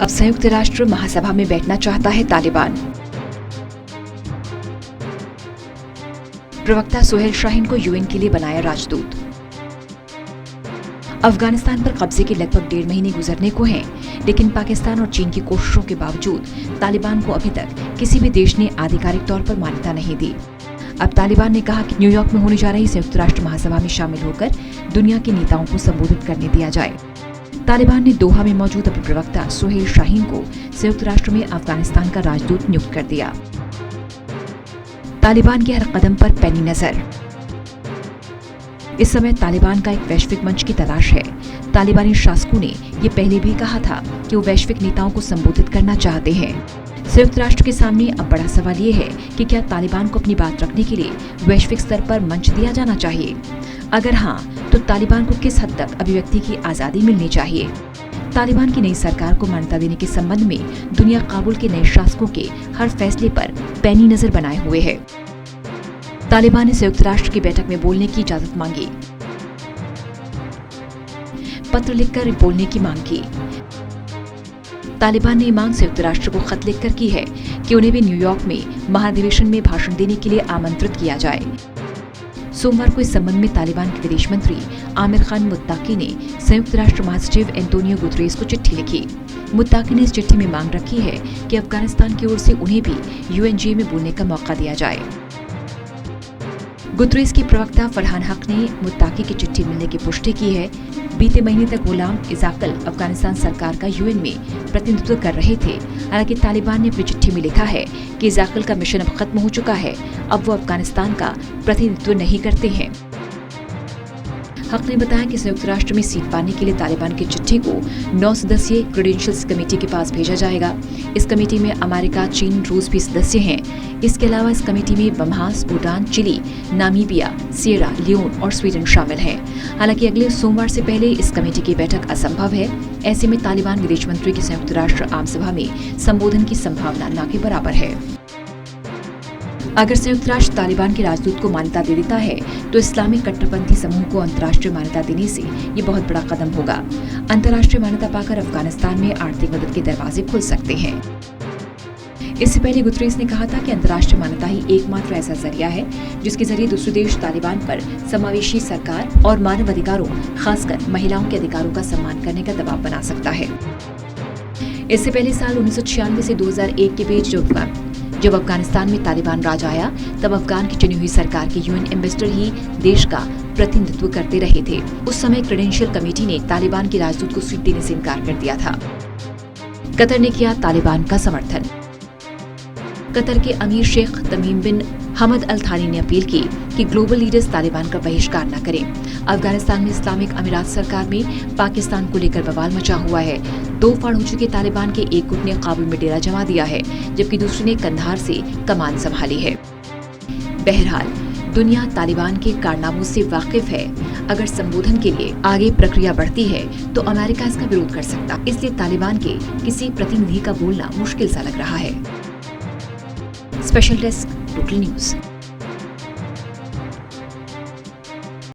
अब संयुक्त राष्ट्र महासभा में बैठना चाहता है तालिबान। प्रवक्ता सुहेल शाहीन को यूएन के लिए बनाया राजदूत। अफगानिस्तान पर कब्जे के लगभग 1.5 महीने गुजरने को हैं, लेकिन पाकिस्तान और चीन की कोशिशों के बावजूद तालिबान को अभी तक किसी भी देश ने आधिकारिक तौर पर मान्यता नहीं दी। अब तालिबान ने कहा कि न्यूयॉर्क में होने जा रही संयुक्त राष्ट्र महासभा में शामिल होकर दुनिया के नेताओं को संबोधित करने दिया जाए। तालिबान ने दोहा में मौजूद अपने प्रवक्ता सुहेल शाहीन को संयुक्त राष्ट्र में अफगानिस्तान का राजदूत नियुक्त कर दिया। तालिबान के हर कदम पर पैनी नजर। इस समय तालिबान का एक वैश्विक मंच की तलाश है। तालिबानी शासकों ने ये पहले भी कहा था कि वो वैश्विक नेताओं को संबोधित करना चाहते हैं। संयुक्त राष्ट्र के सामने अब बड़ा सवाल ये है कि क्या तालिबान को अपनी बात रखने के लिए वैश्विक स्तर पर मंच दिया जाना चाहिए? अगर हाँ, तो तालिबान को किस हद तक अभिव्यक्ति की आजादी मिलनी चाहिए? तालिबान की नई सरकार को मान्यता देने के संबंध में दुनिया काबुल के नए शासकों के हर फैसले पर पैनी नजर बनाए हुए है। तालिबान ने संयुक्त राष्ट्र की बैठक में बोलने की इजाजत मांगी। पत्र लिखकर बोलने की मांग की। तालिबान ने ये मांग संयुक्त राष्ट्र को खत लिखकर की है कि उन्हें भी न्यूयॉर्क में महाधिवेशन में भाषण देने के लिए आमंत्रित किया जाए। सोमवार को इस संबंध में तालिबान के विदेश मंत्री आमिर खान मुत्ताकी ने संयुक्त राष्ट्र महासचिव एंटोनियो गुतरेस को चिट्ठी लिखी। मुत्ताकी ने इस चिट्ठी में मांग रखी है कि अफगानिस्तान की ओर से उन्हें भी यूएनजीए में बोलने का मौका दिया जाए। गुतरेस की प्रवक्ता फरहान हक ने मुत्ताकी की चिट्ठी मिलने की पुष्टि की है। बीते महीने तक गुलाम इजाकल अफगानिस्तान सरकार का यूएन में प्रतिनिधित्व कर रहे थे। हालांकि तालिबान ने अपनी चिट्ठी में लिखा है कि इजाकल का मिशन अब खत्म हो चुका है, अब वो अफगानिस्तान का प्रतिनिधित्व नहीं करते हैं। हक ने बताया कि संयुक्त राष्ट्र में सीट पाने के लिए तालिबान की चिट्ठी को 9 सदस्यीय क्रेडेंशियल्स कमेटी के पास भेजा जाएगा। इस कमेटी में अमेरिका, चीन, रूस भी सदस्य हैं। इसके अलावा इस कमेटी में Bahamas, Bhutan, Chile, Namibia, Sierra Leone और स्वीडन शामिल हैं। हालांकि अगले सोमवार से पहले इस कमेटी की बैठक असंभव है। ऐसे में तालिबान विदेश मंत्री की संयुक्त राष्ट्र आम सभा में संबोधन की संभावना न के बराबर है। अगर संयुक्त राष्ट्र तालिबान के राजदूत को मान्यता दे देता है तो इस्लामिक कट्टरपंथी समूह को अंतर्राष्ट्रीय मान्यता देने से ये बहुत बड़ा कदम होगा। अंतर्राष्ट्रीय मान्यता पाकर अफगानिस्तान में आर्थिक मदद के दरवाजे खुल सकते हैं। इससे पहले गुतरेस ने कहा था कि अंतर्राष्ट्रीय मान्यता ही एकमात्र ऐसा जरिया है जिसके जरिए दूसरे देश तालिबान पर समावेशी सरकार और मानव अधिकारों, खासकर महिलाओं के अधिकारों का सम्मान करने का दबाव बना सकता है। इससे पहले साल 1996 से 2001 के बीच जब अफगानिस्तान में तालिबान राज आया, तब अफगान की चुनी हुई सरकार के यूएन एम्बेसडर ही देश का प्रतिनिधित्व करते रहे थे। उस समय क्रेडेंशियल कमेटी ने तालिबान के राजदूत को सीट देने से इनकार कर दिया था। कतर ने किया तालिबान का समर्थन। कतर के अमीर शेख तमीम बिन हमद अल थानी ने अपील की कि ग्लोबल लीडर्स तालिबान का बहिष्कार न करें। अफगानिस्तान में इस्लामिक अमीरात सरकार में पाकिस्तान को लेकर बवाल मचा हुआ है। 2 फाड़ हो चुके तालिबान के एक गुट ने काबुल में डेरा जमा दिया है, जबकि दूसरे ने कंधार से कमान संभाली है। बहरहाल दुनिया तालिबान के कारनामों से वाकिफ है। अगर संबोधन के लिए आगे प्रक्रिया बढ़ती है तो अमेरिका इसका विरोध कर सकता, इसलिए तालिबान के किसी प्रतिनिधि का बोलना मुश्किल सा लग रहा है। Special desk, total news.